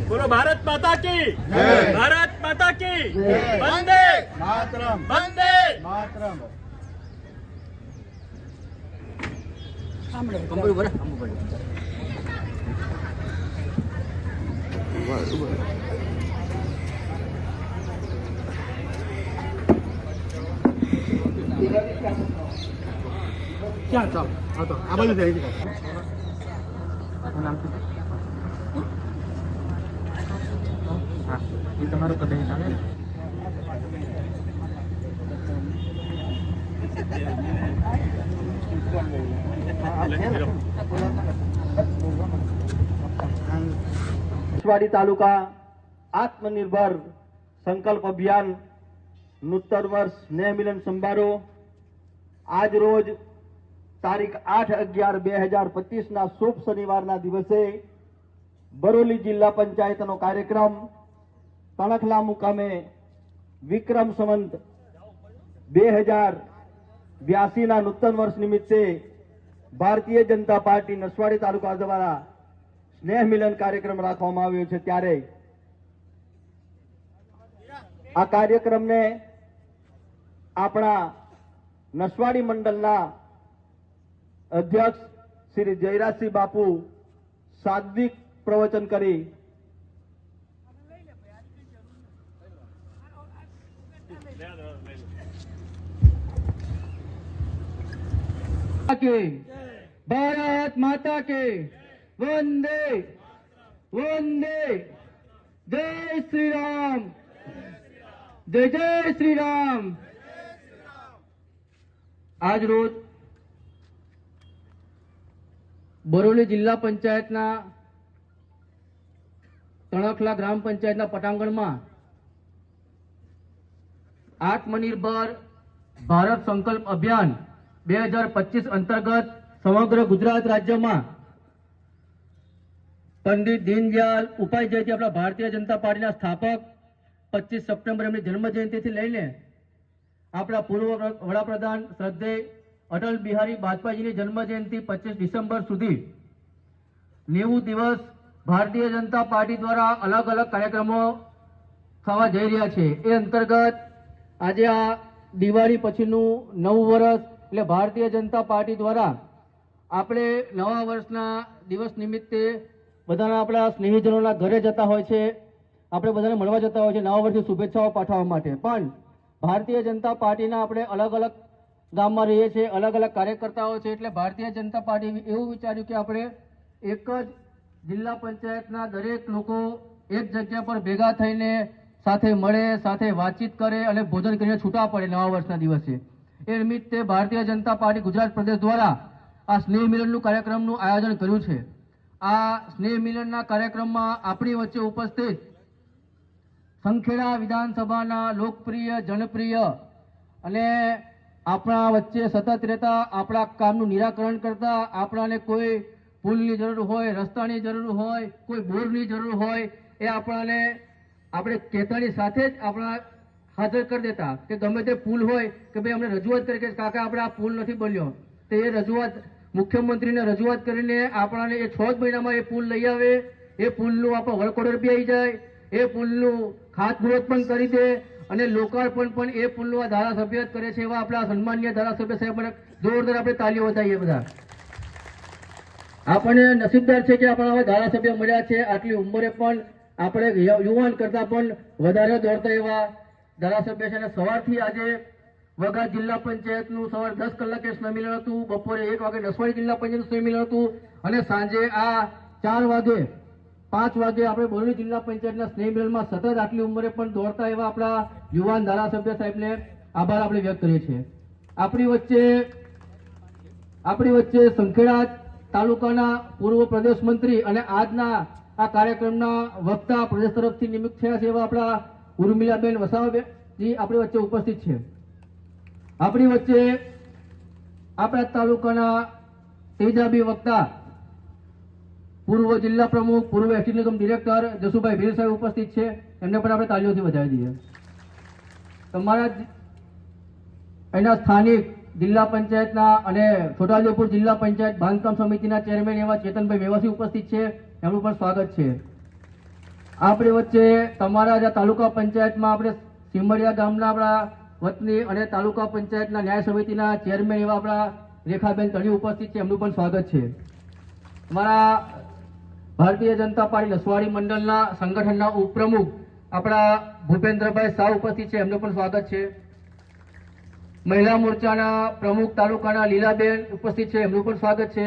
बोलो भारत माता की भारत माता की वंदे मातरम वंदे मातरम। क्या चल तो आ बाजू दे ये તમારો કદે ચાલે નસવાડી તાલુકા આત્મનિર્ભર સંકલ્પ અભિયાન નૂતન વર્ષ સ્નેહ મિલન સમારોહ આજ રોજ તારીખ 8/11/2025 ના શુભ શનિવારના દિવસે બરોલી જિલ્લા પંચાયતનો કાર્યક્રમ તણખલા મુકામે વિક્રમ સંવંત 2082 ના નૂતન વર્ષ નિમિત્તે ભારતીય જનતા પાર્ટી નસવાડી તાલુકા દ્વારા સ્નેહ મિલન કાર્યક્રમ રાખવામાં આવ્યો છે। ત્યારે આ કાર્યક્રમને આપણા નસવાડી મંડળના અધ્યક્ષ શ્રી જયરાજસિંહ બાપુ સાત્વિક પ્રવચન કરી भारत माता के वंदे वंदे जय श्री राम जय जय श्री राम। आज रोज बरोली जिल्ला पंचायतना तणखला ग्राम पंचायतना पटांगण में आत्मनिर्भर भारत संकल्प अभियान 2025 अंतर्गत समग्र गुजरात राज्य में पंडित दीनदयाल उपाध्याय जी अपना भारतीय जनता पार्टी स्थापक 25 सप्टेम्बर एमनी जन्म जयंती थी लईने अपना पूर्व वडाप्रधान श्रद्धेय अटल बिहारी वाजपेयी जी जन्म जयंती 25 डिसेम्बर सुधी 90 दिवस भारतीय जनता पार्टी द्वारा अलग अलग कार्यक्रमों थवा जई रह्या छे। ए अंतर्गत आज आ दिवाળી पछीनु नव वर्ष એટલે ભારતીય જનતા પાર્ટી દ્વારા આપણે નવા વર્ષના દિવસ નિમિત્તે બધાના આપણા સ્નેહીજનોના ઘરે જતા હોય છે, આપણે બધાને મળવા જતા હોય છે નવા વર્ષની શુભેચ્છાઓ પાઠવવા માટે। પણ ભારતીય જનતા પાર્ટીના આપણે અલગ અલગ ગામમાં રહીએ છીએ, અલગ અલગ કાર્યકર્તાઓ છે, એટલે ભારતીય જનતા પાર્ટી એવું વિચાર્યું કે આપણે એક જ જિલ્લા પંચાયતના દરેક લોકો એક જગ્યા પર ભેગા થઈને સાથે મળે, સાથે વાતચીત કરે અને ભોજન કરીને છૂટા પડે નવા વર્ષના દિવસે। એ નિમિત્તે ભારતીય જનતા પાર્ટી ગુજરાત પ્રદેશ દ્વારા આ સ્નેહ મિલનનું કાર્યક્રમનું આયોજન કર્યું છે। આ સ્નેહ મિલનના કાર્યક્રમમાં આપણી વચ્ચે ઉપસ્થિત સંખેડા વિધાનસભાના લોકપ્રિય जनप्रिय અને આપણા વચ્ચે સતત રહેતા આપણા કામનું નિરાકરણ કરતા આપણાને કોઈ પુલની જરૂર હોય, રસ્તાની જરૂર હોય, કોઈ બોરની જરૂર હોય એ આપણાને આપણે કહેતાની સાથે જ આપણા हाजर कर देता कि गमे ते पुल होय कि भाई अमने रजूआत करे कि काका आपणे आ पुल नथी बन्यो तो ए रजूआत मुख्यमंत्री ने रजूआत करीने आपणाने ए 6 महीनामां ए पुल लई आवे, ए पुलनुं आपणो वर्क ऑर्डर बी आई जाय, ए पुलनुं खातमुहूर्त पण करी दे अने लोकार्पण पण ए पुलनुं आ धारासभ्य करे छे। एवा आपणा सन्माननीय धारासभ्य साहेबने जोरदार आपणे तालीओ बजावीए। बधा आपणे नसीबदार छे कि आपणा धारासभ्य मळ्या छे, आटली उंमरे पण આપણે યુવાન કરતા પણ વધારે દોડતા એવા ધારાસભ્ય છે। સવારથી આજે વઘાત જિલ્લા પંચાયતનું સવાર 10 કલાકે સ્નેહ મિલન હતું, બપોરે 1 વાગે નસવાડી જિલ્લા પંચાયતનું સ્નેહ મિલન હતું અને સાંજે આ 4 વાગે 5 વાગે આપણે બોરડી જિલ્લા પંચાયતના સ્નેહ મિલનમાં સતત આટલી ઉંમરે પણ દોડતા એવા આપણા યુવાન ધારાસભ્ય સાહેબને આભાર આપણે વ્યક્ત કરીએ છીએ। આપણી વચ્ચે સંખેડા તાલુકાના પૂર્વ પ્રદેશ મંત્રી અને આજના આ કાર્યક્રમના વક્તા પ્રદેશ તરફથી નિમિત્ત થયા છે એવા આપણા ઉર્મિલાબેન વસાવાજી આપણી વચ્ચે ઉપસ્થિત છે। આપણી વચ્ચે આપણા તાલુકાના તેજાબી વક્તા પૂર્વ જિલ્લા પ્રમુખ, પૂર્વ એસટી નિગમ ડિરેક્ટર જસુભાઈ ભીલ સાહેબ ઉપસ્થિત છે, એમને પણ આપણે તાલીઓથી વધાવી દઈએ। તમારા એના સ્થાનિક જિલ્લા પંચાયતના અને છોટાઉદેપુર જિલ્લા પંચાયત બાંધકામ સમિતિના ચેરમેન એવા ચેતનભાઈ મેવાસી ઉપસ્થિત છે, એમનું પણ સ્વાગત છે. આપણી વચ્ચે તમારા જે તાલુકા પંચાયતમાં આપણે સિમડિયા ગામના આપણા વતની અને તાલુકા પંચાયતના ન્યાય સમિતિના ચેરમેન એવા આપણા રેખાબેન તળી ઉપસ્થિત છે, એમનું પણ સ્વાગત છે. અમારા ભારતીય જનતા પાર્ટી નસવાડી મંડળના સંગઠનના ઉપપ્રમુખ આપણા ભૂપેન્દ્રભાઈ શાહ ઉપસ્થિત છે, એમનું પણ સ્વાગત છે. મહિલા મોરચાના પ્રમુખ તાલુકાના લીલાબેન ઉપસ્થિત છે, એમનું પણ સ્વાગત છે.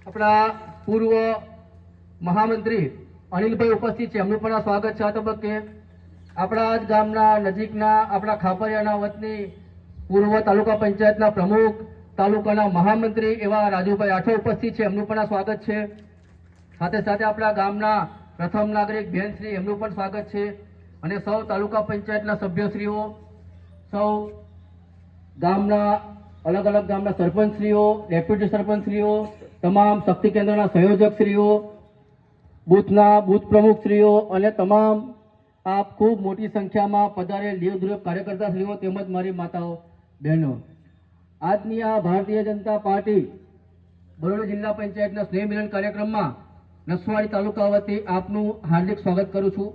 આપણા પૂર્વ મહામંત્રી અનિલભાઈ ઉપસ્થિત છે, એમનું પણ સ્વાગત છે. આ તબક્કે આપણા જ ગામના નજીકના આપણા ખાપરિયાના વતની પૂર્વ તાલુકા પંચાયતના પ્રમુખ તાલુકાના મહામંત્રી એવા રાજુભાઈ આઠો ઉપસ્થિત છે, એમનું પણ સ્વાગત છે. સાથે સાથે આપણા ગામના પ્રથમ નાગરિક બેનશ્રી, એમનું પણ સ્વાગત છે. અને સૌ તાલુકા પંચાયતના સભ્યશ્રીઓ, સૌ ગામના અલગ અલગ ગામના સરપંચશ્રીઓ, ડેપ્યુટી સરપંચશ્રીઓ, તમામ શક્તિ કેન્દ્રના સંયોજકશ્રીઓ, બૂથ પ્રમુખશ્રીઓ અને તમામ આપ ખૂબ મોટી સંખ્યામાં પધારેલ દેવદ્રોહ કાર્યકર્તાશ્રીઓ તેમજ મારી માતાઓ બહેનો, આજની આ ભારતીય જનતા પાર્ટી બરોડા જિલ્લા પંચાયતના સ્નેહ મિલન કાર્યક્રમમાં નસવાડી તાલુકા વતી આપનું હાર્દિક સ્વાગત કરું છું.